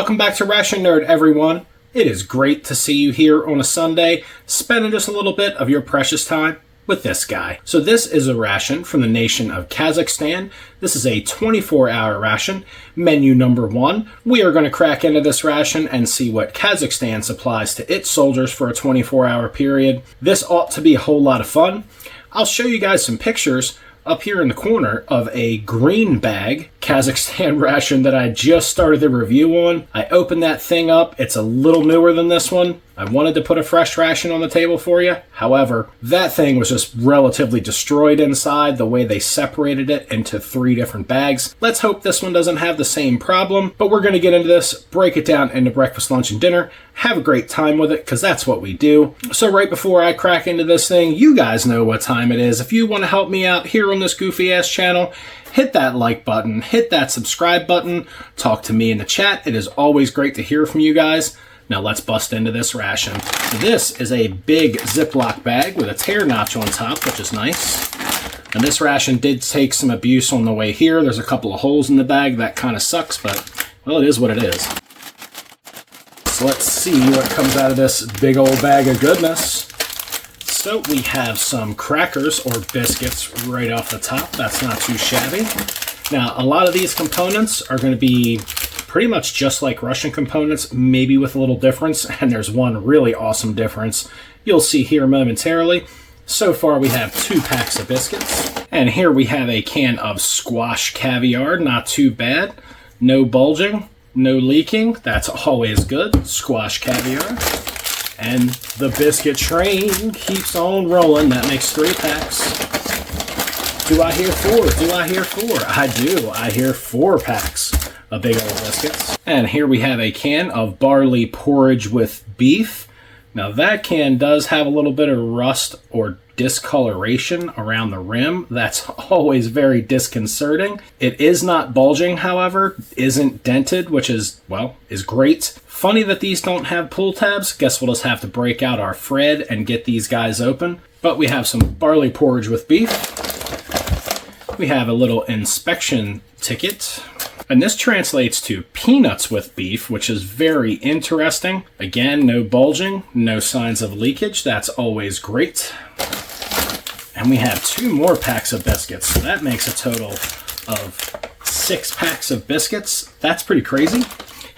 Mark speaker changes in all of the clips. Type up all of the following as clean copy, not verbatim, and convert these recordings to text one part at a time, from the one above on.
Speaker 1: Welcome back to Ration Nerd, everyone. It is great to see you here on a Sunday, spending just a little bit of your precious time with this guy. So this is a ration from the nation of Kazakhstan. This is a 24-hour ration, menu number 1. We are going to crack into this ration and see what Kazakhstan supplies to its soldiers for a 24-hour period. This ought to be a whole lot of fun. I'll show you guys some pictures up here in the corner of a green bag Kazakhstan ration that I just started the review on. I opened that thing up. It's a little newer than this one. I wanted to put a fresh ration on the table for you. However, that thing was just relatively destroyed inside the way they separated it into 3 different bags. Let's hope this one doesn't have the same problem, but we're going to get into this, break it down into breakfast, lunch, and dinner, have a great time with it, because that's what we do. So right before I crack into this thing, you guys know what time it is. If you want to help me out here on this goofy ass channel, hit that like button, hit that subscribe button, talk to me in the chat. It is always great to hear from you guys. Now let's bust into this ration. So this is a big Ziploc bag with a tear notch on top, which is nice. And this ration did take some abuse on the way here. There's a couple of holes in the bag. That kind of sucks, but, well, it is what it is. So let's see what comes out of this big old bag of goodness. So we have some crackers or biscuits right off the top. That's not too shabby. Now, a lot of these components are going to be pretty much just like Russian components, maybe with a little difference, and there's one really awesome difference you'll see here momentarily. So far we have 2 packs of biscuits, and here we have a can of squash caviar. Not too bad. No bulging, no leaking. That's always good. Squash caviar. And the biscuit train keeps on rolling. That makes 3 packs. Do I hear 4? Do I hear 4? I do. I hear 4 packs of big old biscuits. And here we have a can of barley porridge with beef. Now that can does have a little bit of rust or discoloration around the rim. That's always very disconcerting. It is not bulging, however, isn't dented, which is, well, is great. Funny that these don't have pull tabs. Guess we'll just have to break out our Fred and get these guys open. But we have some barley porridge with beef. We have a little inspection ticket. And this translates to peanuts with beef, which is very interesting. Again, no bulging, no signs of leakage. That's always great. And we have 2 more packs of biscuits. So that makes a total of 6 packs of biscuits. That's pretty crazy.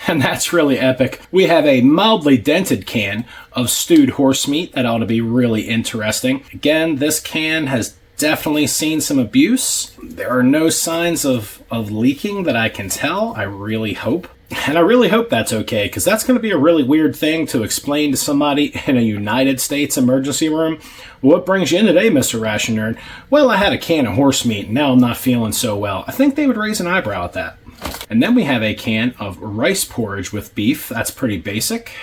Speaker 1: And that's really epic. We have a mildly dented can of stewed horse meat. That ought to be really interesting. Again, this can has definitely seen some abuse. There are no signs of leaking that I can tell. I really hope. And I really hope that's okay, because that's going to be a really weird thing to explain to somebody in a United States emergency room. What brings you in today, Mr. Ration Nerd? Well, I had a can of horse meat, and now I'm not feeling so well. I think they would raise an eyebrow at that. And then we have a can of rice porridge with beef. That's pretty basic.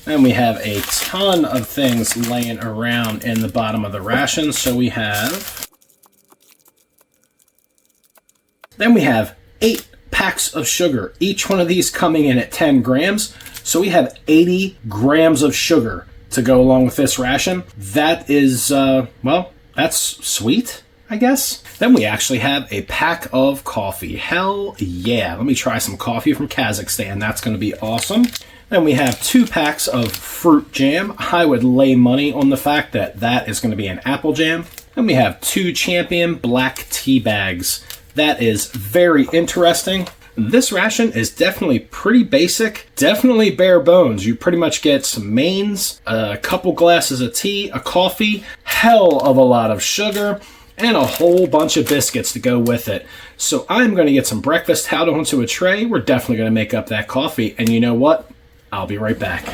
Speaker 1: And we have a ton of things laying around in the bottom of the ration. So we have... Then we have 8 packs of sugar. Each one of these coming in at 10 grams. So we have 80 grams of sugar to go along with this ration. That is, well, that's sweet, I guess. Then we actually have a pack of coffee. Hell yeah. Let me try some coffee from Kazakhstan. That's going to be awesome. Then we have 2 packs of fruit jam. I would lay money on the fact that that is going to be an apple jam. Then we have 2 Champion black tea bags. That is very interesting. This ration is definitely pretty basic, definitely bare bones. You pretty much get some mains, a couple glasses of tea, a coffee, hell of a lot of sugar, and a whole bunch of biscuits to go with it. So I'm going to get some breakfast out onto a tray. We're definitely going to make up that coffee. And you know what? I'll be right back.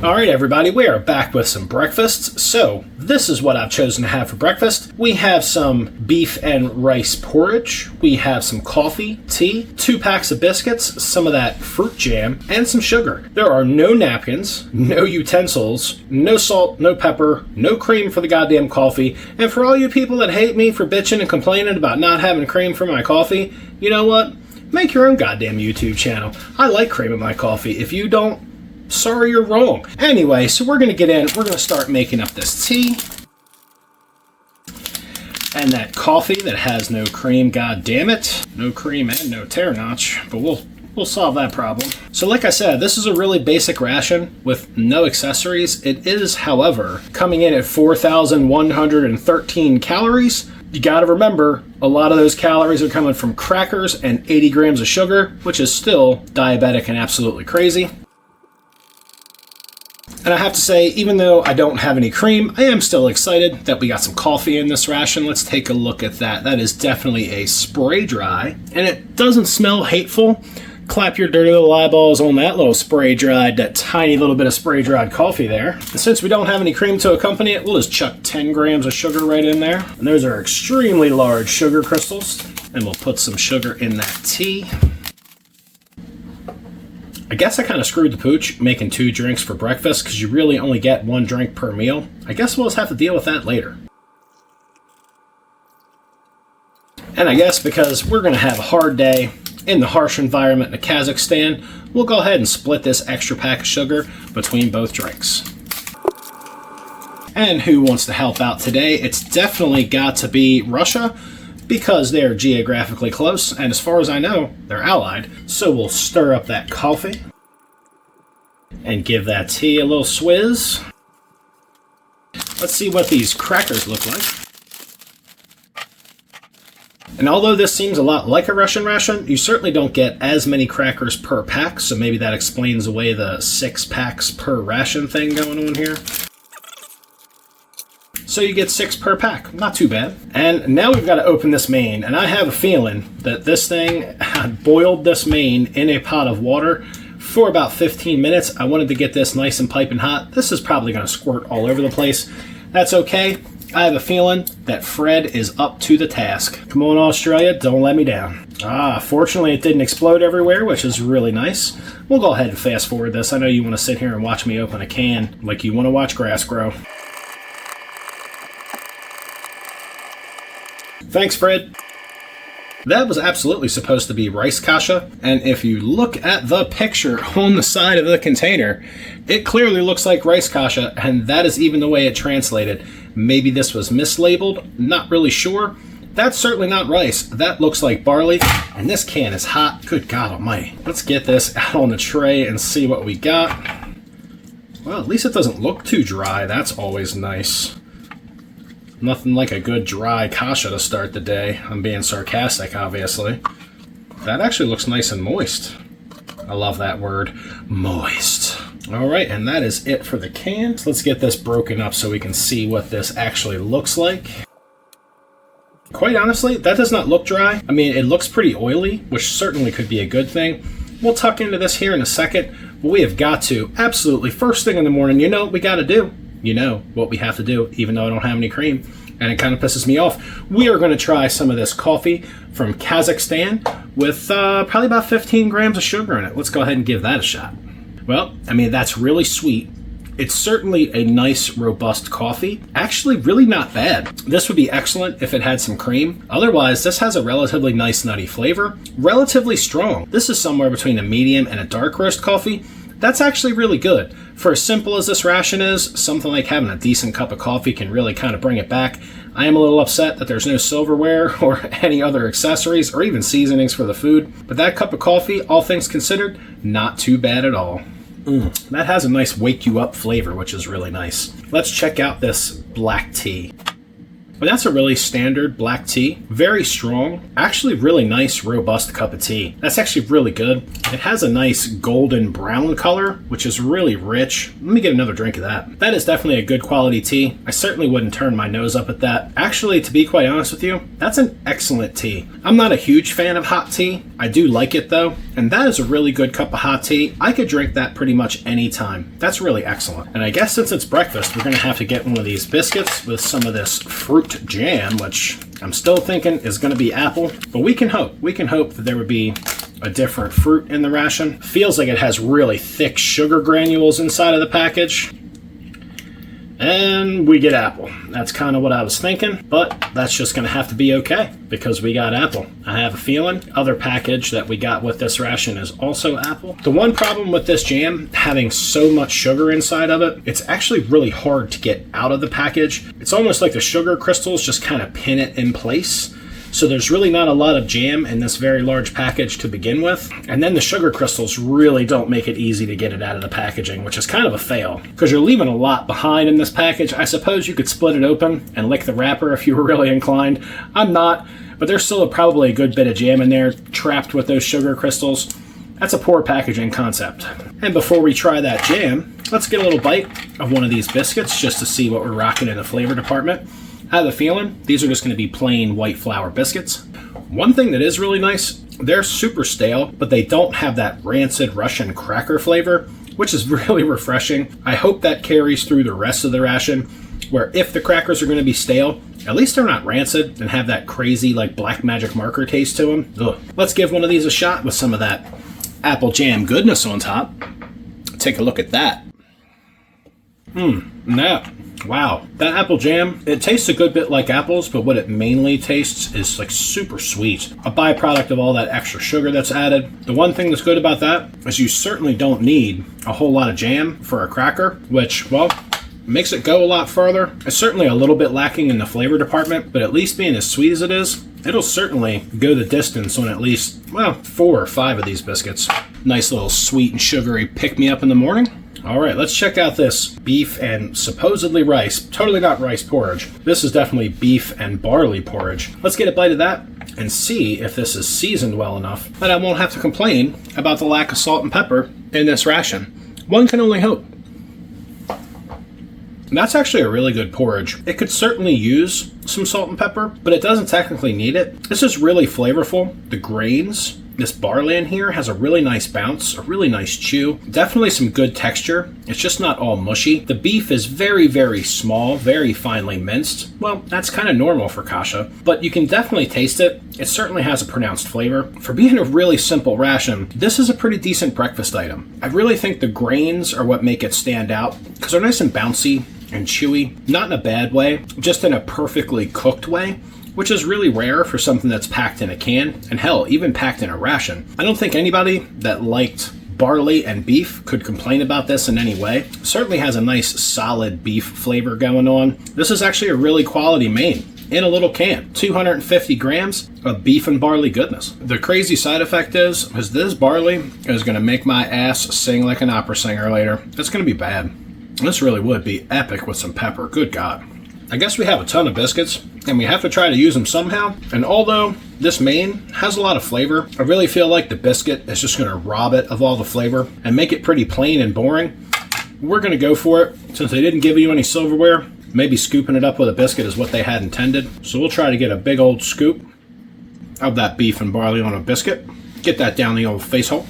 Speaker 1: All right, everybody, we are back with some breakfast. So this is what I've chosen to have for breakfast. We have some beef and rice porridge. We have some coffee, tea, 2 packs of biscuits, some of that fruit jam, and some sugar. There are no napkins, no utensils, no salt, no pepper, no cream for the goddamn coffee. And for all you people that hate me for bitching and complaining about not having cream for my coffee, you know what? Make your own goddamn YouTube channel. I like cream in my coffee. If you don't, sorry, you're wrong. Anyway, so we're going to get in. We're going to start making up this tea. And that coffee that has no cream, god damn it. No cream and no tear notch, but we'll solve that problem. So like I said, this is a really basic ration with no accessories. It is, however, coming in at 4,113 calories. You gotta remember, a lot of those calories are coming from crackers and 80 grams of sugar, which is still diabetic and absolutely crazy. And I have to say, even though I don't have any cream, I am still excited that we got some coffee in this ration. Let's take a look at that. That is definitely a spray dry, and it doesn't smell hateful. Clap your dirty little eyeballs on that little spray dried, that tiny little bit of spray dried coffee there. And since we don't have any cream to accompany it, we'll just chuck 10 grams of sugar right in there. And those are extremely large sugar crystals. And we'll put some sugar in that tea. I guess I kind of screwed the pooch making 2 drinks for breakfast because you really only get 1 drink per meal. I guess we'll just have to deal with that later. And I guess because we're going to have a hard day in the harsh environment in Kazakhstan, we'll go ahead and split this extra pack of sugar between both drinks. And who wants to help out today? It's definitely got to be Russia, because they're geographically close, and as far as I know, they're allied. So we'll stir up that coffee and give that tea a little swizz. Let's see what these crackers look like. And although this seems a lot like a Russian ration, you certainly don't get as many crackers per pack, so maybe that explains away the 6 packs per ration thing going on here. So you get 6 per pack, not too bad. And now we've got to open this main, and I have a feeling that this thing had boiled this main in a pot of water for about 15 minutes. I wanted to get this nice and piping hot. This is probably going to squirt all over the place. That's okay. I have a feeling that Fred is up to the task. Come on, Australia, don't let me down. Fortunately it didn't explode everywhere, which is really nice. We'll go ahead and fast forward this. I know you want to sit here and watch me open a can like you want to watch grass grow. Thanks, Fred. That was absolutely supposed to be rice kasha, and if you look at the picture on the side of the container, it clearly looks like rice kasha, and that is even the way it translated. Maybe this was mislabeled, not really sure. That's certainly not rice. That looks like barley, and this can is hot. Good God almighty. Let's get this out on the tray and see what we got. Well, at least it doesn't look too dry. That's always nice. Nothing like a good dry kasha to start the day. I'm being sarcastic, obviously. That actually looks nice and moist. I love that word, moist. All right, and that is it for the can. So let's get this broken up so we can see what this actually looks like. Quite honestly, that does not look dry. I mean, it looks pretty oily, which certainly could be a good thing. We'll tuck into this here in a second, but we have got to, absolutely, first thing in the morning, you know what we got to do. You know what we have to do, even though I don't have any cream, and it kind of pisses me off. We are going to try some of this coffee from Kazakhstan with probably about 15 grams of sugar in it. Let's go ahead and give that a shot. Well, I mean, that's really sweet. It's certainly a nice, robust coffee. Actually, really not bad. This would be excellent if it had some cream. Otherwise, this has a relatively nice, nutty flavor. Relatively strong. This is somewhere between a medium and a dark roast coffee. That's actually really good. For as simple as this ration is, something like having a decent cup of coffee can really kind of bring it back. I am a little upset that there's no silverware or any other accessories or even seasonings for the food, but that cup of coffee, all things considered, not too bad at all. That has a nice wake you up flavor, which is really nice. Let's check out this black tea. But that's a really standard black tea. Very strong. Actually really nice, robust cup of tea. That's actually really good. It has a nice golden brown color, which is really rich. Let me get another drink of that. That is definitely a good quality tea. I certainly wouldn't turn my nose up at that. Actually, to be quite honest with you, that's an excellent tea. I'm not a huge fan of hot tea. I do like it though. And that is a really good cup of hot tea. I could drink that pretty much any time. That's really excellent. And I guess since it's breakfast, we're going to have to get one of these biscuits with some of this fruit jam, which I'm still thinking is going to be apple, but we can hope. We can hope that there would be a different fruit in the ration. Feels like it has really thick sugar granules inside of the package. And we get apple. That's kind of what I was thinking, but that's just going to have to be okay because we got apple. I have a feeling other package that we got with this ration is also apple. The one problem with this jam having so much sugar inside of it, it's actually really hard to get out of the package. It's almost like the sugar crystals just kind of pin it in place. So there's really not a lot of jam in this very large package to begin with. And then the sugar crystals really don't make it easy to get it out of the packaging, which is kind of a fail because you're leaving a lot behind in this package. I suppose you could split it open and lick the wrapper if you were really inclined. I'm not, but there's still probably a good bit of jam in there trapped with those sugar crystals. That's a poor packaging concept. And before we try that jam, let's get a little bite of one of these biscuits just to see what we're rocking in the flavor department. I have a feeling these are just going to be plain white flour biscuits. One thing that is really nice, they're super stale, but they don't have that rancid Russian cracker flavor, which is really refreshing. I hope that carries through the rest of the ration, where if the crackers are going to be stale, at least they're not rancid and have that crazy like black magic marker taste to them. Ugh. Let's give one of these a shot with some of that apple jam goodness on top. Take a look at that. Wow, that apple jam, it tastes a good bit like apples, but what it mainly tastes is like super sweet. A byproduct of all that extra sugar that's added. The one thing that's good about that is you certainly don't need a whole lot of jam for a cracker, which, well, makes it go a lot further. It's certainly a little bit lacking in the flavor department, but at least being as sweet as it is, it'll certainly go the distance on at least, well, 4 or 5 of these biscuits. Nice little sweet and sugary pick-me-up in the morning. All right, let's check out this beef and supposedly rice. Totally not rice porridge. This is definitely beef and barley porridge. Let's get a bite of that and see if this is seasoned well enough that I won't have to complain about the lack of salt and pepper in this ration. One can only hope. That's actually a really good porridge. It could certainly use some salt and pepper, but it doesn't technically need it. This is really flavorful. The grains, this barley in here has a really nice bounce, a really nice chew. Definitely some good texture. It's just not all mushy. The beef is very, very small, very finely minced. Well, that's kind of normal for kasha, but you can definitely taste it. It certainly has a pronounced flavor. For being a really simple ration, this is a pretty decent breakfast item. I really think the grains are what make it stand out because they're nice and bouncy and chewy, not in a bad way, just in a perfectly cooked way, which is really rare for something that's packed in a can, and hell, even packed in a ration. I don't think anybody that liked barley and beef could complain about this in any way. It certainly has a nice solid beef flavor going on. This is actually a really quality main in a little can. 250 grams of beef and barley goodness. The crazy side effect is this barley is going to make my ass sing like an opera singer later. It's going to be bad. This really would be epic with some pepper. Good God. I guess we have a ton of biscuits, and we have to try to use them somehow. And although this main has a lot of flavor, I really feel like the biscuit is just going to rob it of all the flavor and make it pretty plain and boring. We're going to go for it. Since they didn't give you any silverware, maybe scooping it up with a biscuit is what they had intended. So we'll try to get a big old scoop of that beef and barley on a biscuit. Get that down the old face hole.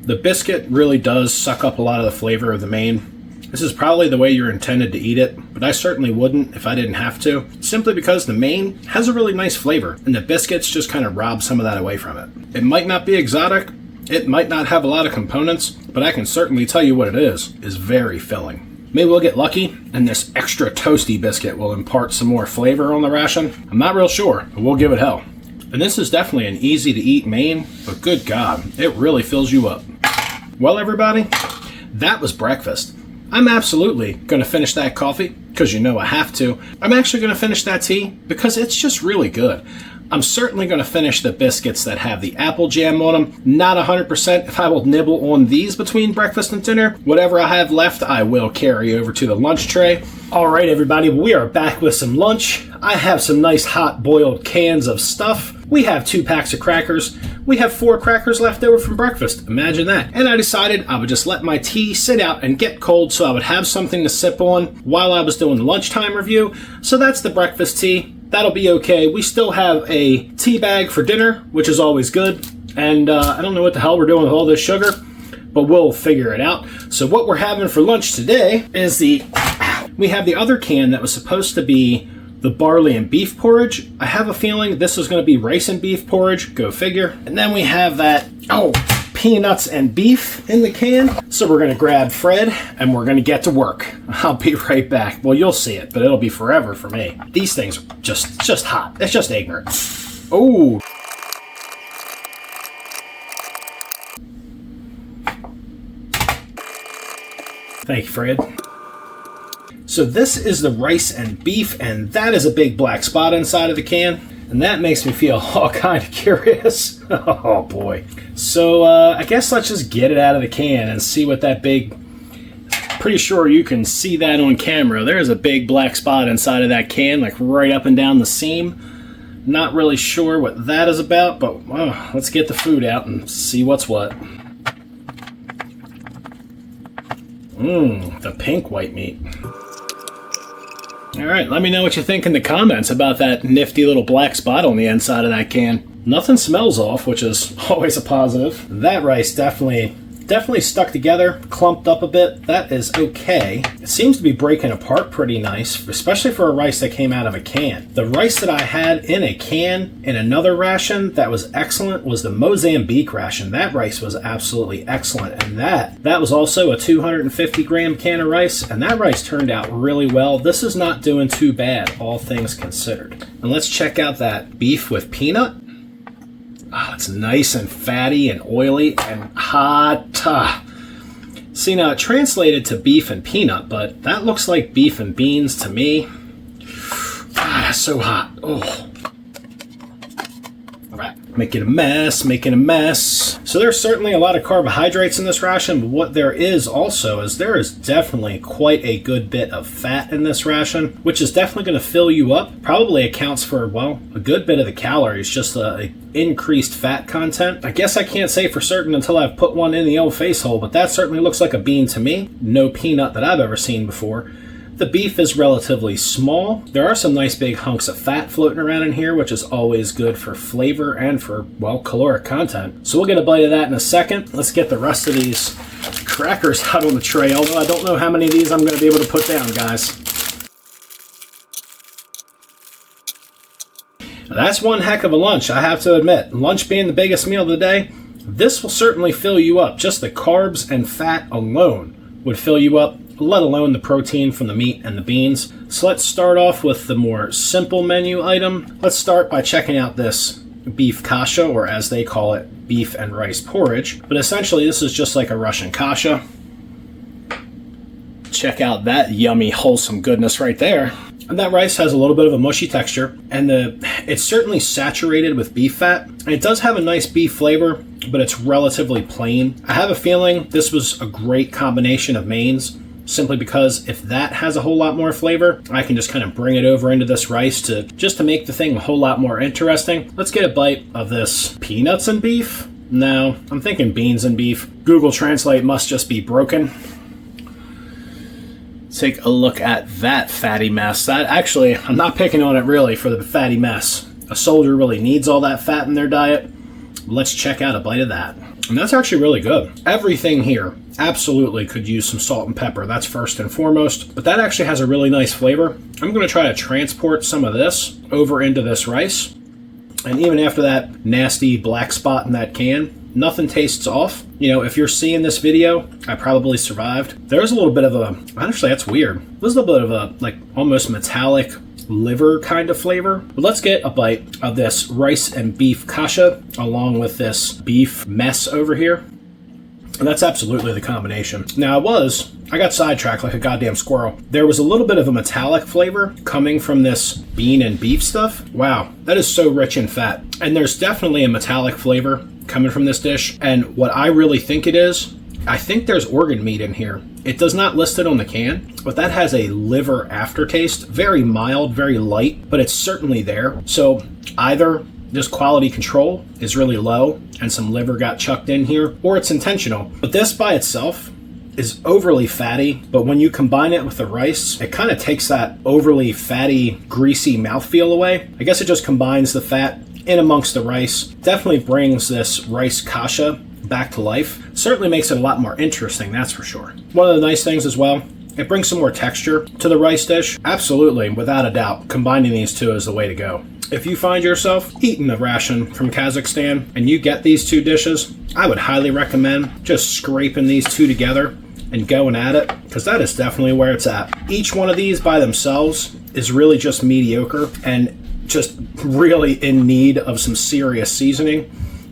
Speaker 1: The biscuit really does suck up a lot of the flavor of the main. This is probably the way you're intended to eat it, but I certainly wouldn't if I didn't have to, simply because the main has a really nice flavor, and the biscuits just kind of rob some of that away from it. It might not be exotic, it might not have a lot of components, but I can certainly tell you what it is very filling. Maybe we'll get lucky, and this extra toasty biscuit will impart some more flavor on the ration. I'm not real sure, but we'll give it hell. And this is definitely an easy-to-eat main, but good God, it really fills you up. Well, everybody, that was breakfast. I'm absolutely going to finish that coffee, because you know I have to. I'm actually going to finish that tea, because it's just really good. I'm certainly going to finish the biscuits that have the apple jam on them. Not 100% if I will nibble on these between breakfast and dinner. Whatever I have left, I will carry over to the lunch tray. All right, everybody, we are back with some lunch. I have some nice hot boiled cans of stuff. We have 2 packs of crackers. We have 4 crackers left over from breakfast. Imagine that. And I decided I would just let my tea sit out and get cold so I would have something to sip on while I was doing the lunchtime review. So that's the breakfast tea. That'll be okay. We still have a tea bag for dinner, which is always good. And I don't know what the hell we're doing with all this sugar, but we'll figure it out. So what we're having for lunch today is we have the other can that was supposed to be the barley and beef porridge. I have a feeling this is going to be rice and beef porridge. Go figure. And then we have that, peanuts and beef in the can. So we're gonna grab Fred and we're gonna get to work. I'll be right back. Well, you'll see it, but it'll be forever for me. These things are just hot. It's just ignorant. Oh. Thank you, Fred. So this is the rice and beef, and that is a big black spot inside of the can. And that makes me feel all kind of curious. Oh boy. So I guess let's just get it out of the can and see what that big, pretty sure you can see that on camera. There's a big black spot inside of that can, like right up and down the seam. Not really sure what that is about, but let's get the food out and see what's what. The pink white meat. All right, let me know what you think in the comments about that nifty little black spot on the inside of that can. Nothing smells off, which is always a positive. That rice definitely stuck together, clumped up a bit. That is okay. It seems to be breaking apart pretty nice, especially for a rice that came out of a can. The rice that I had in a can in another ration that was excellent was the Mozambique ration. That rice was absolutely excellent. And that was also a 250 gram can of rice, and that rice turned out really well. This is not doing too bad, all things considered. And let's check out that beef with peanut. Oh, it's nice and fatty and oily and hot. See, now it translated to beef and peanut, but that looks like beef and beans to me. That's so hot. Oh. All right, making a mess. So there's certainly a lot of carbohydrates in this ration, but what there is also is there is definitely quite a good bit of fat in this ration, which is definitely going to fill you up. Probably accounts for, well, a good bit of the calories, just the increased fat content. I guess I can't say for certain until I've put one in the old face hole, but that certainly looks like a bean to me. No peanut that I've ever seen before. The beef is relatively small. There are some nice big hunks of fat floating around in here, which is always good for flavor and for, well, caloric content. So we'll get a bite of that in a second. Let's get the rest of these crackers out on the tray, although I don't know how many of these I'm going to be able to put down, guys. That's one heck of a lunch, I have to admit. Lunch being the biggest meal of the day, this will certainly fill you up. Just the carbs and fat alone would fill you up, let alone the protein from the meat and the beans. So let's start off with the more simple menu item. Let's start by checking out this beef kasha, or as they call it, beef and rice porridge. But essentially this is just like a Russian kasha. Check out that yummy, wholesome goodness right there. And that rice has a little bit of a mushy texture, and it's certainly saturated with beef fat. And it does have a nice beef flavor, but it's relatively plain. I have a feeling this was a great combination of mains, simply because if that has a whole lot more flavor, I can just kind of bring it over into this rice to make the thing a whole lot more interesting. Let's get a bite of this peanuts and beef. No, I'm thinking beans and beef. Google Translate must just be broken. Take a look at that fatty mess. That actually, I'm not picking on it really for the fatty mess. A soldier really needs all that fat in their diet. Let's check out a bite of that. And that's actually really good. Everything here absolutely could use some salt and pepper. That's first and foremost. But that actually has a really nice flavor. I'm going to try to transport some of this over into this rice. And even after that nasty black spot in that can, nothing tastes off. You know, if you're seeing this video, I probably survived. There's a little bit of a, actually that's weird. There's a little bit of a, like, almost metallic liver kind of flavor. But let's get a bite of this rice and beef kasha along with this beef mess over here. And that's absolutely the combination. Now I got sidetracked like a goddamn squirrel. There was a little bit of a metallic flavor coming from this bean and beef stuff. Wow, that is so rich in fat. And there's definitely a metallic flavor coming from this dish. And what I really think it is, I think there's organ meat in here. It does not list it on the can, but that has a liver aftertaste. Very mild, very light, but it's certainly there. So either this quality control is really low and some liver got chucked in here, or it's intentional. But this by itself is overly fatty, but when you combine it with the rice, it kind of takes that overly fatty, greasy mouthfeel away. I guess it just combines the fat in amongst the rice. Definitely brings this rice kasha back to life. Certainly makes it a lot more interesting, that's for sure. One of the nice things as well, it brings some more texture to the rice dish. Absolutely, without a doubt, combining these two is the way to go. if you find yourself eating a ration from Kazakhstan and you get these two dishes, I would highly recommend just scraping these two together and going at it, because that is definitely where it's at. Each one of these by themselves is really just mediocre and just really in need of some serious seasoning.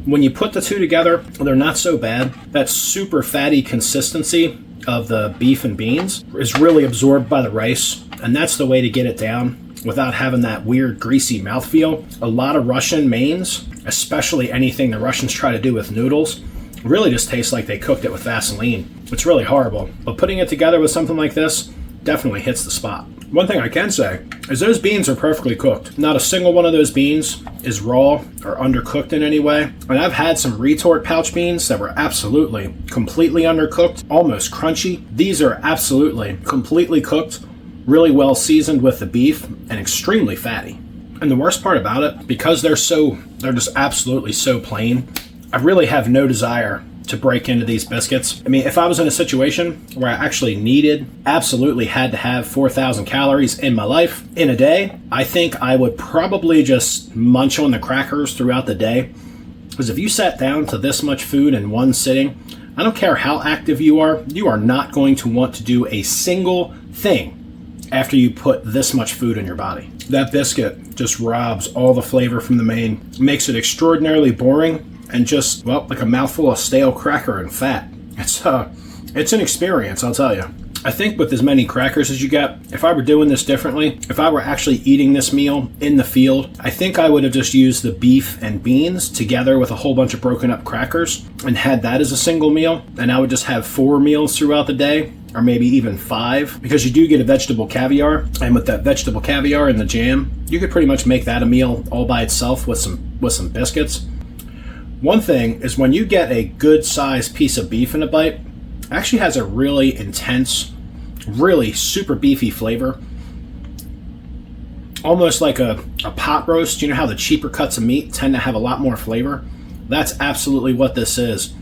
Speaker 1: When you put the two together, they're not so bad. That super fatty consistency of the beef and beans is really absorbed by the rice, and that's the way to get it down without having that weird greasy mouthfeel. A lot of Russian mains, especially anything the Russians try to do with noodles, really just tastes like they cooked it with Vaseline. It's really horrible. But putting it together with something like this definitely hits the spot. One thing I can say is those beans are perfectly cooked. Not a single one of those beans is raw or undercooked in any way. And I've had some retort pouch beans that were absolutely completely undercooked, almost crunchy. These are absolutely completely cooked, really well seasoned with the beef, and extremely fatty. And the worst part about it, because they're just absolutely so plain, I really have no desire to break into these biscuits. I mean, if I was in a situation where I actually absolutely had to have 4,000 calories in my life in a day, I think I would probably just munch on the crackers throughout the day. Because if you sat down to this much food in one sitting, I don't care how active you are not going to want to do a single thing after you put this much food in your body. That biscuit just robs all the flavor from the main, makes it extraordinarily boring, and just, well, like a mouthful of stale cracker and fat. It's an experience, I'll tell you. I think with as many crackers as you get, if I were doing this differently, if I were actually eating this meal in the field, I think I would have just used the beef and beans together with a whole bunch of broken up crackers and had that as a single meal, and I would just have 4 meals throughout the day, or maybe even 5, because you do get a vegetable caviar, and with that vegetable caviar and the jam, you could pretty much make that a meal all by itself with some biscuits. One thing is, when you get a good sized piece of beef in a bite, it actually has a really intense, really super beefy flavor. Almost like a pot roast. You know how the cheaper cuts of meat tend to have a lot more flavor? That's absolutely what this is.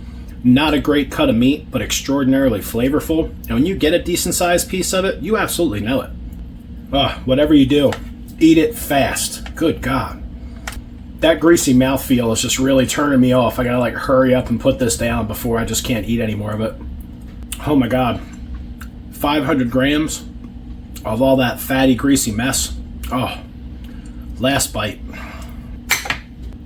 Speaker 1: Not a great cut of meat, but extraordinarily flavorful. And when you get a decent sized piece of it, you absolutely know it. Whatever you do, eat it fast. Good God. That greasy mouthfeel is just really turning me off. I gotta hurry up and put this down before I just can't eat any more of it. Oh my God. 500 grams of all that fatty, greasy mess. Oh, last bite.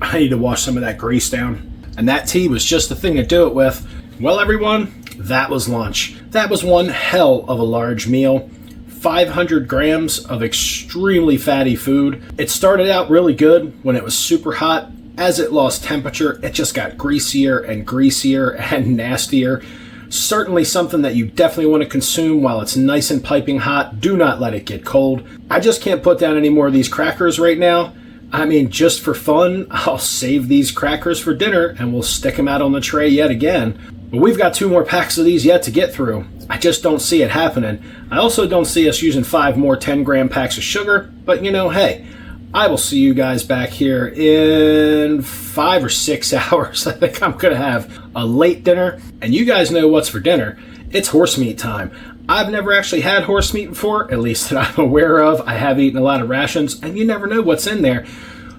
Speaker 1: I need to wash some of that grease down. And that tea was just the thing to do it with. Well, everyone, that was lunch. That was one hell of a large meal. 500 grams of extremely fatty food. It started out really good when it was super hot. As it lost temperature, it just got greasier and greasier and nastier. Certainly something that you definitely want to consume while it's nice and piping hot. Do not let it get cold. I just can't put down any more of these crackers right now. I mean, just for fun, I'll save these crackers for dinner and we'll stick them out on the tray yet again. But we've got 2 more packs of these yet to get through. I just don't see it happening. I also don't see us using 5 more 10-gram packs of sugar. But hey, I will see you guys back here in 5 or 6 hours. I think I'm going to have a late dinner. And you guys know what's for dinner. It's horse meat time. I've never actually had horse meat before, at least that I'm aware of. I have eaten a lot of rations, and you never know what's in there.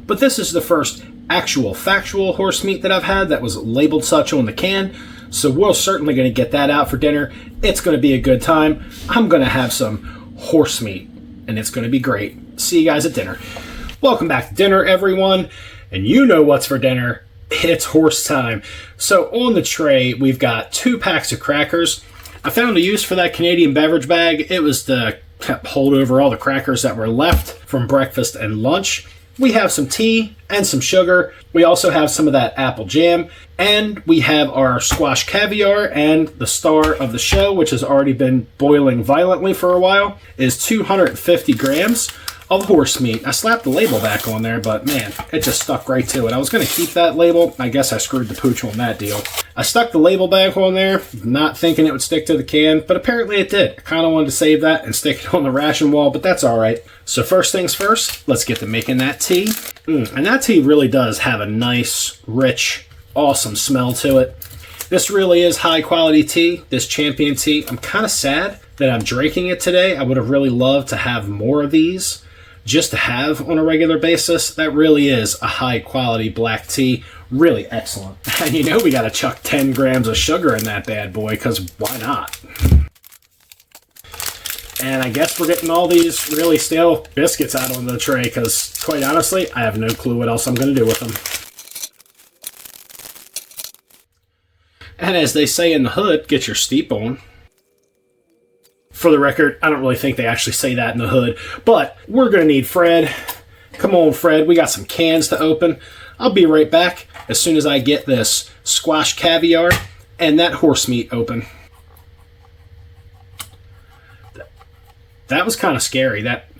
Speaker 1: But this is the first actual factual horse meat that I've had that was labeled such on the can. So we're certainly going to get that out for dinner. It's going to be a good time. I'm going to have some horse meat, and it's going to be great. See you guys at dinner. Welcome back to dinner, everyone. And you know what's for dinner. It's horse time. So on the tray, we've got 2 packs of crackers. I found a use for that Canadian beverage bag. It was to hold over all the crackers that were left from breakfast and lunch. We have some tea and some sugar. We also have some of that apple jam. And we have our squash caviar, and the star of the show, which has already been boiling violently for a while, is 250 grams of horse meat. I slapped the label back on there, but man, it just stuck right to it. I was going to keep that label. I guess I screwed the pooch on that deal. I stuck the label back on there, not thinking it would stick to the can, but apparently it did. I kind of wanted to save that and stick it on the ration wall, but that's all right. So first things first, let's get to making that tea. And that tea really does have a nice, rich, awesome smell to it. This really is high quality tea, this Champion tea. I'm kind of sad that I'm drinking it today. I would have really loved to have more of these. just to have on a regular basis. That really is a high quality black tea. Really excellent. And you know we got to chuck 10 grams of sugar in that bad boy, because why not? And I guess we're getting all these really stale biscuits out onto the tray, because quite honestly, I have no clue what else I'm going to do with them. And as they say in the hood, get your steep on. For the record, I don't really think they actually say that in the hood, but we're going to need Fred. Come on, Fred. We got some cans to open. I'll be right back as soon as I get this squash caviar and that horse meat open. That was kind of scary. That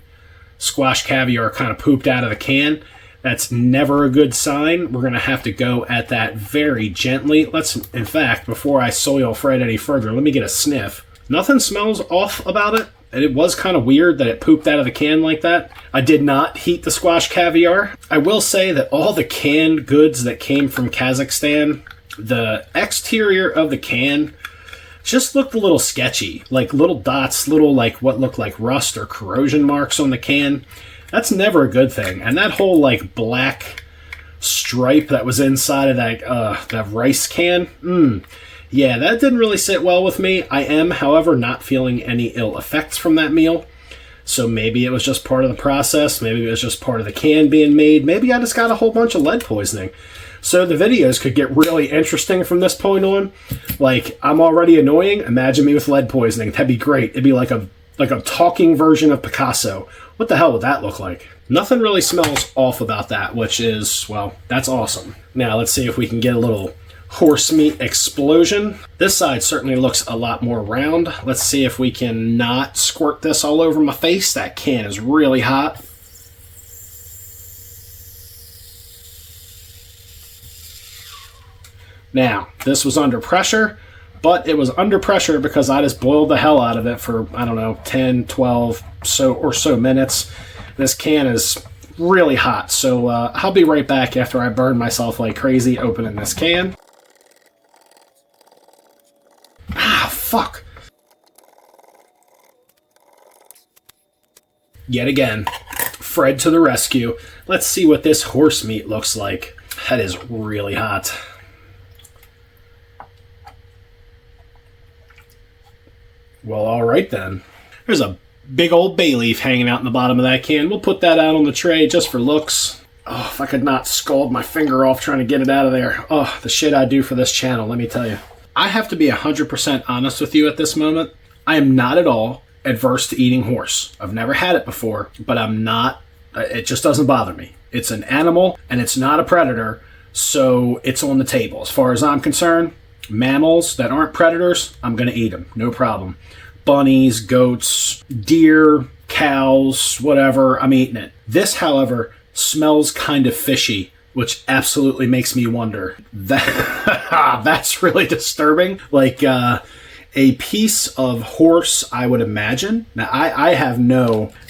Speaker 1: squash caviar kind of pooped out of the can. That's never a good sign. We're going to have to go at that very gently. In fact, before I soil Fred any further, let me get a sniff. Nothing smells off about it. And it was kind of weird that it pooped out of the can like that. I did not heat the squash caviar. I will say that all the canned goods that came from Kazakhstan, the exterior of the can just looked a little sketchy. Like little dots, little like what looked like rust or corrosion marks on the can. That's never a good thing. And that whole like black stripe that was inside of that rice can, yeah, that didn't really sit well with me. I am, however, not feeling any ill effects from that meal. So maybe it was just part of the process. Maybe it was just part of the can being made. Maybe I just got a whole bunch of lead poisoning. So the videos could get really interesting from this point on. Like, I'm already annoying. Imagine me with lead poisoning. That'd be great. It'd be like a talking version of Picasso. What the hell would that look like? Nothing really smells off about that, which is, well, that's awesome. Now, let's see if we can get a little horse meat explosion. This side certainly looks a lot more round. Let's see if we can not squirt this all over my face. That can is really hot. Now, this was under pressure, but it was under pressure because I just boiled the hell out of it for, I don't know, 10, 12 or so minutes. This can is really hot, so I'll be right back after I burn myself like crazy opening this can. Fuck. Yet again, Fred to the rescue. Let's see what this horse meat looks like. That is really hot. Well, alright then. There's a big old bay leaf hanging out in the bottom of that can. We'll put that out on the tray just for looks. Oh, if I could not scald my finger off trying to get it out of there. Oh, the shit I do for this channel, let me tell you. I have to be 100% honest with you at this moment. I am not at all adverse to eating horse. I've never had it before, but I'm not. It just doesn't bother me. It's an animal, and it's not a predator, so it's on the table. As far as I'm concerned, mammals that aren't predators, I'm going to eat them. No problem. Bunnies, goats, deer, cows, whatever, I'm eating it. This, however, smells kind of fishy, which absolutely makes me wonder. That's really disturbing. Like a piece of horse, I would imagine. Now, I have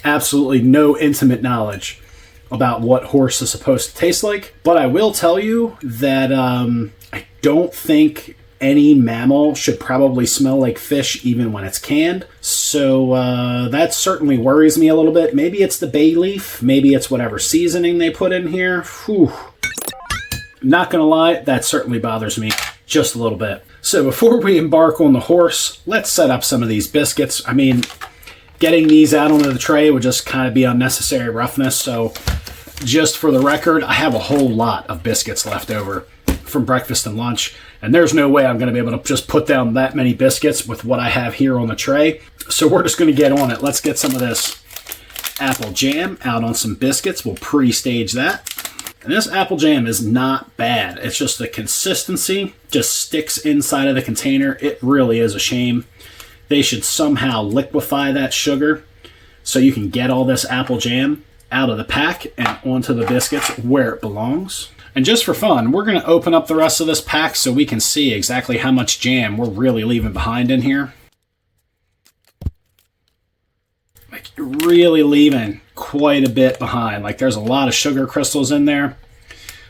Speaker 1: absolutely no intimate knowledge about what horse is supposed to taste like, but I will tell you that I don't think any mammal should probably smell like fish even when it's canned. So that certainly worries me a little bit. Maybe it's the bay leaf. Maybe it's whatever seasoning they put in here. Whew. Not gonna lie, that certainly bothers me just a little bit. So before we embark on the horse, let's set up some of these biscuits. I mean, getting these out onto the tray would just kind of be unnecessary roughness. So just for the record, I have a whole lot of biscuits left over from breakfast and lunch, and there's no way I'm going to be able to just put down that many biscuits with what I have here on the tray. So we're just going to get on it. Let's get some of this apple jam out on some biscuits. We'll pre-stage that. And this apple jam is not bad. It's just the consistency just sticks inside of the container. It really is a shame. They should somehow liquefy that sugar so you can get all this apple jam out of the pack and onto the biscuits where it belongs. And just for fun, we're going to open up the rest of this pack so we can see exactly how much jam we're really leaving behind in here. Like, you're really leaving quite a bit behind. Like, there's a lot of sugar crystals in there.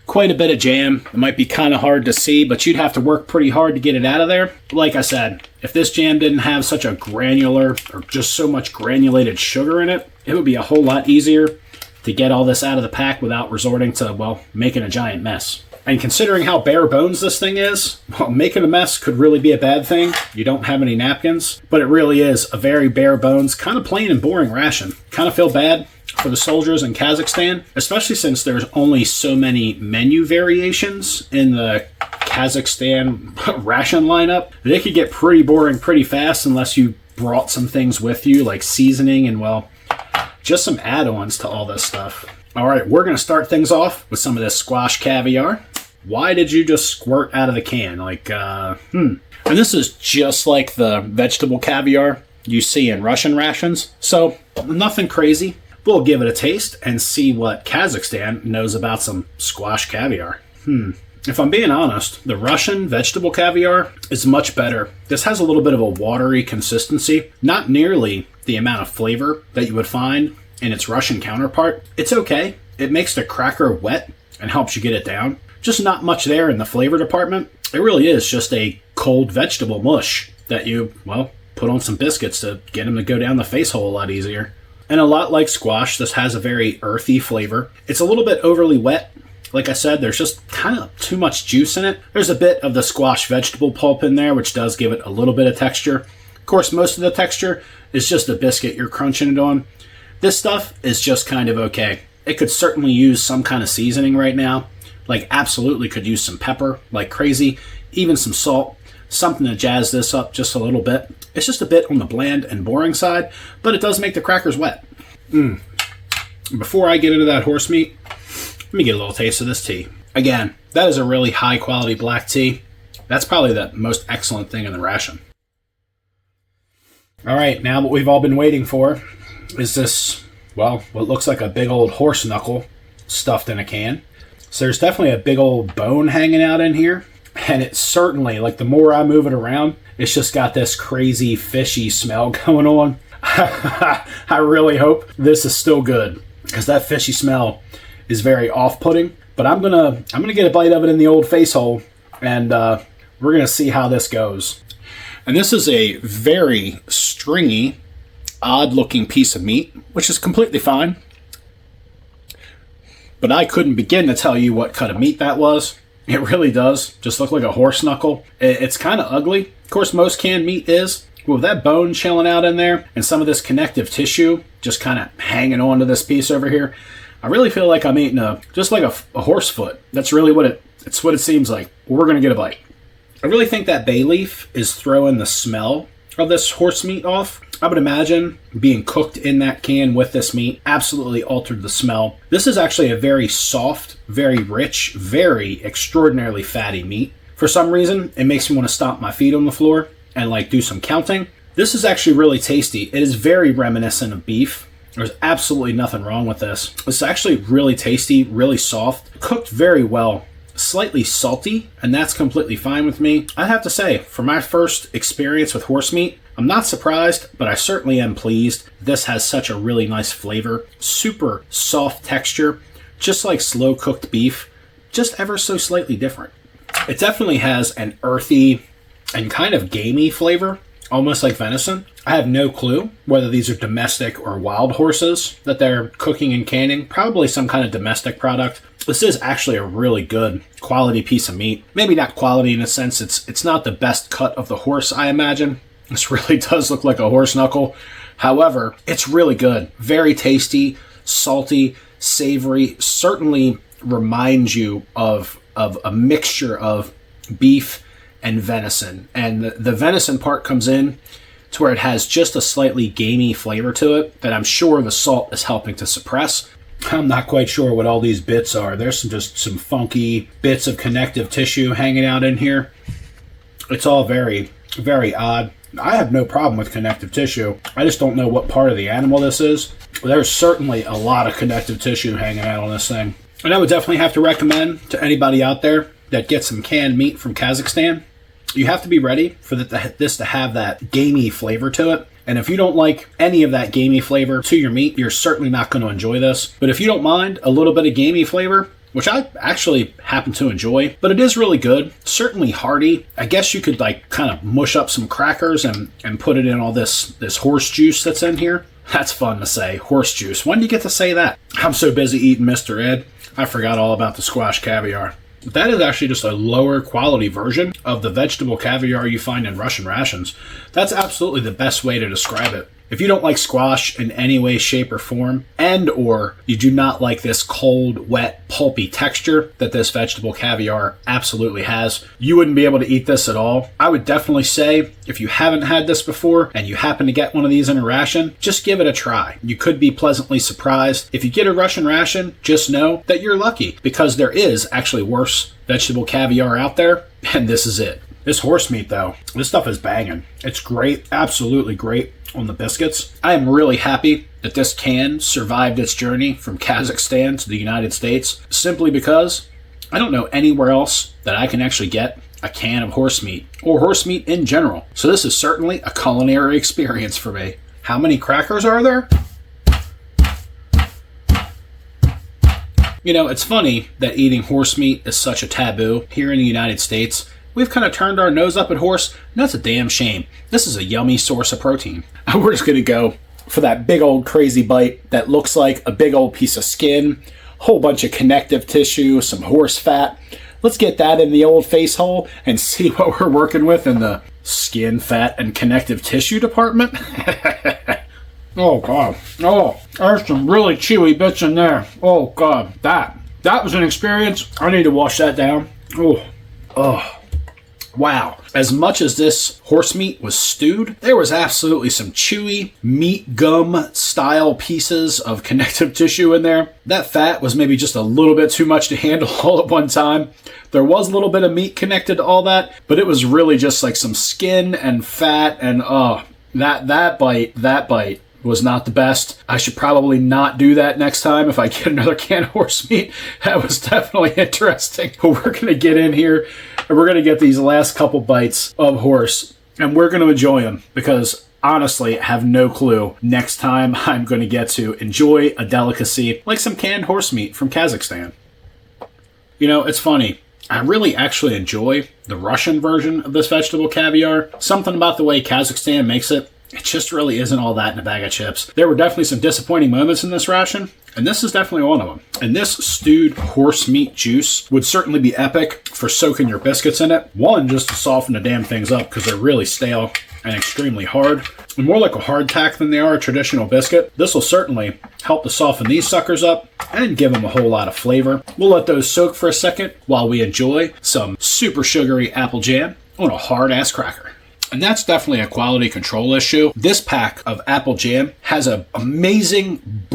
Speaker 1: Quite a bit of jam. It might be kind of hard to see, but you'd have to work pretty hard to get it out of there. Like I said, if this jam didn't have such a granular, or just so much granulated sugar in it, it would be a whole lot easier to get all this out of the pack without resorting to, well, making a giant mess. And considering how bare bones this thing is, well, making a mess could really be a bad thing. You don't have any napkins, but it really is a very bare bones, kind of plain and boring ration. Kind of feel bad for the soldiers in Kazakhstan, especially since there's only so many menu variations in the Kazakhstan ration lineup. They could get pretty boring pretty fast unless you brought some things with you, like seasoning and, well, just some add-ons to all this stuff. All right, we're going to start things off with some of this squash caviar. Why did you just squirt out of the can? And this is just like the vegetable caviar you see in Russian rations, so nothing crazy. We'll give it a taste and see what Kazakhstan knows about some squash caviar. If I'm being honest, the Russian vegetable caviar is much better. This has a little bit of a watery consistency, not nearly the amount of flavor that you would find in its Russian counterpart. It's okay. It makes the cracker wet and helps you get it down. Just not much there in the flavor department. It really is just a cold vegetable mush that you, well, put on some biscuits to get them to go down the face hole a lot easier. And a lot like squash, this has a very earthy flavor. It's a little bit overly wet. Like I said, there's just kind of too much juice in it. There's a bit of the squash vegetable pulp in there, which does give it a little bit of texture. Of course, most of the texture is just the biscuit you're crunching it on. This stuff is just kind of okay. It could certainly use some kind of seasoning right now. Like, absolutely could use some pepper like crazy, even some salt, something to jazz this up just a little bit. It's just a bit on the bland and boring side, but it does make the crackers wet. Before I get into that horse meat, let me get a little taste of this tea. Again, that is a really high quality black tea. That's probably the most excellent thing in the ration. All right, now what we've all been waiting for is this, well, what looks like a big old horse knuckle stuffed in a can. So there's definitely a big old bone hanging out in here. And it's certainly, like, the more I move it around, it's just got this crazy fishy smell going on. I really hope this is still good, because that fishy smell is very off-putting. But I'm gonna get a bite of it in the old face hole, and we're gonna see how this goes. And this is a very stringy, odd-looking piece of meat, which is completely fine. But I couldn't begin to tell you what cut of meat that was. It really does just look like a horse knuckle. It's kind of ugly. Of course, most canned meat is. But with that bone chilling out in there and some of this connective tissue just kind of hanging on to this piece over here, I really feel like I'm eating just like a horse foot. That's really what it seems like. We're going to get a bite. I really think that bay leaf is throwing the smell of this horse meat off. I would imagine being cooked in that can with this meat absolutely altered the smell. This is actually a very soft, very rich, very extraordinarily fatty meat. For some reason, it makes me want to stomp my feet on the floor and like do some counting. This is actually really tasty. It is very reminiscent of beef. There's absolutely nothing wrong with this. It's actually really tasty, really soft, cooked very well. Slightly salty, and that's completely fine with me. I have to say, for my first experience with horse meat, I'm not surprised, but I certainly am pleased. This has such a really nice flavor, super soft texture, just like slow cooked beef, just ever so slightly different. It definitely has an earthy and kind of gamey flavor, almost like venison. I have no clue whether these are domestic or wild horses that they're cooking and canning. Probably some kind of domestic product. This is actually a really good quality piece of meat. Maybe not quality in a sense. It's not the best cut of the horse, I imagine. This really does look like a horse knuckle. However, it's really good. Very tasty, salty, savory. Certainly reminds you of a mixture of beef and venison. And the venison part comes in to where it has just a slightly gamey flavor to it that I'm sure the salt is helping to suppress. I'm not quite sure what all these bits are. There's just some funky bits of connective tissue hanging out in here. It's all very, very odd. I have no problem with connective tissue. I just don't know what part of the animal this is. There's certainly a lot of connective tissue hanging out on this thing. And I would definitely have to recommend to anybody out there that gets some canned meat from Kazakhstan, you have to be ready for this to have that gamey flavor to it. And if you don't like any of that gamey flavor to your meat, you're certainly not going to enjoy this. But if you don't mind a little bit of gamey flavor, which I actually happen to enjoy, but it is really good, certainly hearty. I guess you could like kind of mush up some crackers and put it in all this horse juice that's in here. That's fun to say. Horse juice. When do you get to say that? I'm so busy eating Mr. Ed, I forgot all about the squash caviar. That is actually just a lower quality version of the vegetable caviar you find in Russian rations. That's absolutely the best way to describe it. If you don't like squash in any way, shape, or form, and or you do not like this cold, wet, pulpy texture that this vegetable caviar absolutely has, you wouldn't be able to eat this at all. I would definitely say, if you haven't had this before and you happen to get one of these in a ration, just give it a try. You could be pleasantly surprised. If you get a Russian ration, just know that you're lucky, because there is actually worse vegetable caviar out there, and this is it. This horse meat, though, this stuff is banging. It's great, absolutely great on the biscuits. I am really happy that this can survived its journey from Kazakhstan to the United States, simply because I don't know anywhere else that I can actually get a can of horse meat, or horse meat in general. So this is certainly a culinary experience for me. How many crackers are there? You know, it's funny that eating horse meat is such a taboo here in the United States. We've kind of turned our nose up at horse, and that's a damn shame. This is a yummy source of protein. We're just going to go for that big old crazy bite that looks like a big old piece of skin, whole bunch of connective tissue, some horse fat. Let's get that in the old face hole and see what we're working with in the skin, fat, and connective tissue department. Oh, God. Oh, there's some really chewy bits in there. Oh, God. That was an experience. I need to wash that down. Oh. Wow. As much as this horse meat was stewed, there was absolutely some chewy meat gum style pieces of connective tissue in there. That fat was maybe just a little bit too much to handle all at one time. There was a little bit of meat connected to all that, but it was really just like some skin and fat, and that bite was not the best. I should probably not do that next time if I get another can of horse meat. That was definitely interesting. But we're going to get in here and we're going to get these last couple bites of horse, and we're going to enjoy them, because honestly, I have no clue next time I'm going to get to enjoy a delicacy like some canned horse meat from Kazakhstan. You know, it's funny. I really actually enjoy the Russian version of this vegetable caviar. Something about the way Kazakhstan makes it, it just really isn't all that in a bag of chips. There were definitely some disappointing moments in this ration, and this is definitely one of them. And this stewed horse meat juice would certainly be epic for soaking your biscuits in it. One, just to soften the damn things up, because they're really stale and extremely hard. And more like a hardtack than they are a traditional biscuit. This will certainly help to soften these suckers up and give them a whole lot of flavor. We'll let those soak for a second while we enjoy some super sugary apple jam on a hard-ass cracker. And that's definitely a quality control issue. This pack of apple jam has an amazing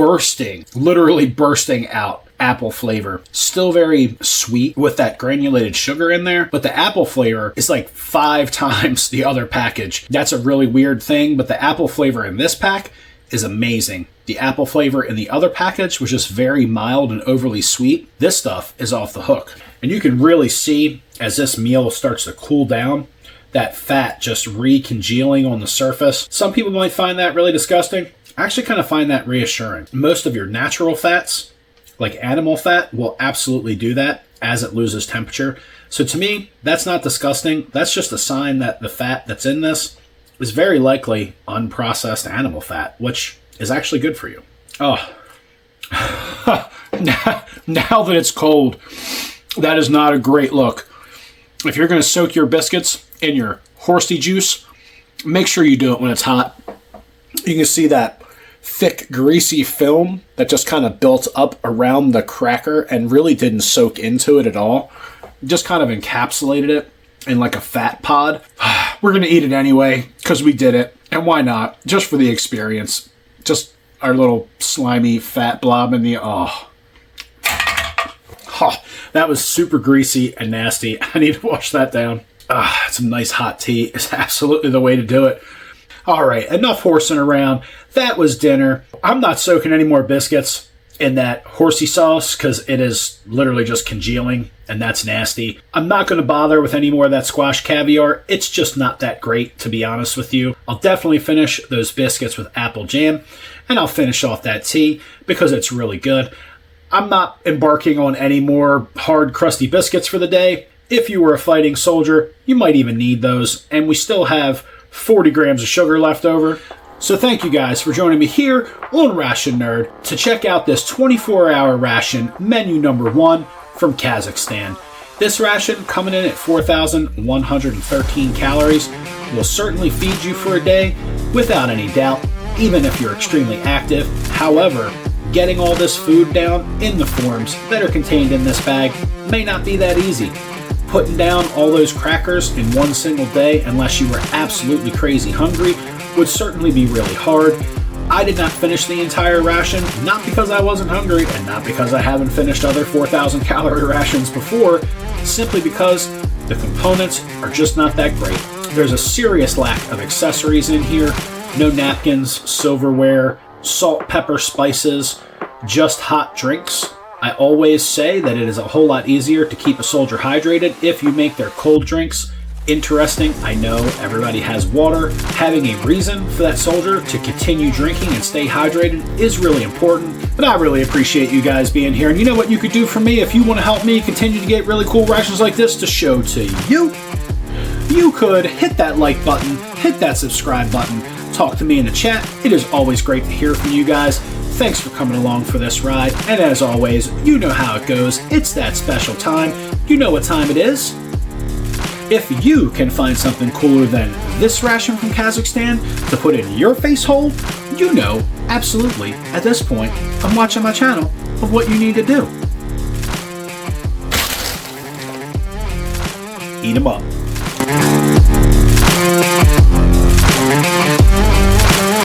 Speaker 1: literally bursting out apple flavor. Still very sweet with that granulated sugar in there, but the apple flavor is like 5 times the other package. That's a really weird thing, but the apple flavor in this pack is amazing. The apple flavor in the other package was just very mild and overly sweet. This stuff is off the hook. And you can really see as this meal starts to cool down, that fat just recongealing on the surface. Some people might find that really disgusting. I actually kind of find that reassuring. Most of your natural fats, like animal fat, will absolutely do that as it loses temperature. So to me, that's not disgusting. That's just a sign that the fat that's in this is very likely unprocessed animal fat, which is actually good for you. Oh, now that it's cold, that is not a great look. If you're going to soak your biscuits in your horsey juice, make sure you do it when it's hot. You can see that thick, greasy film that just kind of built up around the cracker and really didn't soak into it at all. Just kind of encapsulated it in like a fat pod. We're going to eat it anyway because we did it. And why not? Just for the experience. Just our little slimy fat blob in the... that was super greasy and nasty. I need to wash that down. Some nice hot tea is absolutely the way to do it. All right, enough horsing around. That was dinner. I'm not soaking any more biscuits in that horsey sauce because it is literally just congealing, and that's nasty. I'm not going to bother with any more of that squash caviar. It's just not that great, to be honest with you. I'll definitely finish those biscuits with apple jam, and I'll finish off that tea because it's really good. I'm not embarking on any more hard, crusty biscuits for the day. If you were a fighting soldier, you might even need those, and we still have 40 grams of sugar left over. So thank you guys for joining me here on Ration Nerd to check out this 24-hour ration menu number 1 from Kazakhstan. This ration, coming in at 4,113 calories, will certainly feed you for a day without any doubt, even if you're extremely active. However, getting all this food down in the forms that are contained in this bag may not be that easy. Putting down all those crackers in one single day, unless you were absolutely crazy hungry, would certainly be really hard. I did not finish the entire ration, not because I wasn't hungry and not because I haven't finished other 4,000 calorie rations before, simply because the components are just not that great. There's a serious lack of accessories in here. No napkins, silverware, salt, pepper, spices, just hot drinks. I always say that it is a whole lot easier to keep a soldier hydrated if you make their cold drinks. Interesting, I know everybody has water. Having a reason for that soldier to continue drinking and stay hydrated is really important. But I really appreciate you guys being here. And you know what you could do for me if you want to help me continue to get really cool rations like this to show to you? You could hit that like button, hit that subscribe button, talk to me in the chat. It is always great to hear from you guys. Thanks for coming along for this ride. And as always, you know how it goes. It's that special time. You know what time it is. If you can find something cooler than this ration from Kazakhstan to put in your face hole, you know, absolutely, at this point, I'm watching my channel of what you need to do. Eat 'em up.